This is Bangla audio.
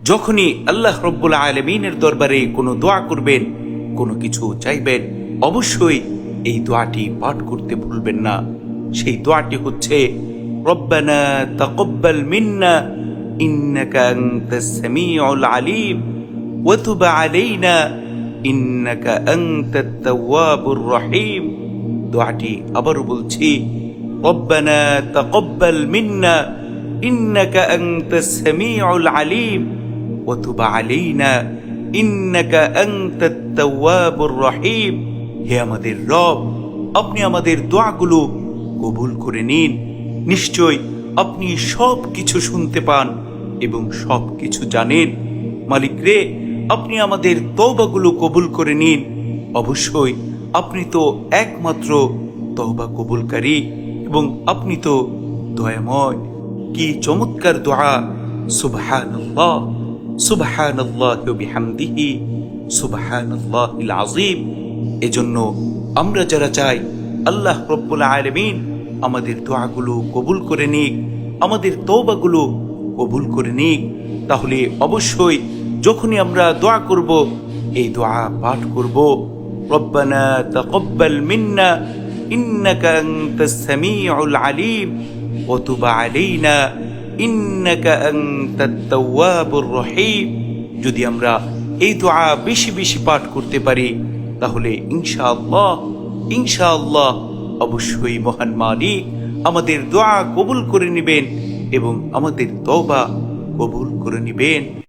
যখনই আল্লাহ রব্বুল আলামিনের দরবারে কোনো দোয়া করবেন, কোনো কিছু চাইবেন, অবশ্যই এই দোয়াটি পাঠ করতে ভুলবেন না। সেই দোয়াটি হচ্ছে রব্বানা তাকাব্বাল মিন্না ইন্নাকা আনতাস সামিউল আলিম ওয়া তুব আলাইনা ইন্নাকা আনতাত তাওয়াবুর রহিম। দোয়াটি আবারও বলছি, রব্বানা তাকাব্বাল মিন্না ইন্নাকা আনতাস সামিউল আলিম ওয়া তুব আলাইনা ইন্নাকা আনতাত তাওয়াবুর রহিম। হে আমাদের রব, আপনি আমাদের দোয়াগুলো কবুল করে নিন। নিশ্চয় আপনি সব কিছু শুনতে পান এবং সব কিছু জানেন। মালিক রে, আপনি আমাদের তওবাগুলো কবুল করে নিন। অবশ্যই আপনি তো একমাত্র তওবা কবুলকারী এবং আপনি তো দয়াময়। কি চমৎকার দোয়া! সুবহানাল্লাহ, সুবহানাল্লাহি ওয়া বিহামদিহি, সুবহানাল্লাহিল আযীম। এজন্য আমরা যারা চাই আল্লাহ রব্বুল আলামিন আমাদের দোয়াগুলো কবুল করে নিক, আমাদের তওবাগুলো কবুল করে নিক, তাহলে অবশ্যই যখনই আমরা দোয়া করব, এই দোয়া পাঠ করব, রব্বানা তাকাব্বাল মিন্না ইন্নাকা আনতাস সামিউল আলিম ওয়া তুব আলাইনা ইন্নাকা আনতাত তাওয়াবুর রহিম। যদি আমরা এই দোয়া বেশি বেশি পাঠ করতে পারি, তাহলে ইনশাআল্লাহ অবশ্যই মহান মালিক আমাদের দোয়া কবুল করে নেবেন এবং আমাদের তওবা কবুল করে নেবেন।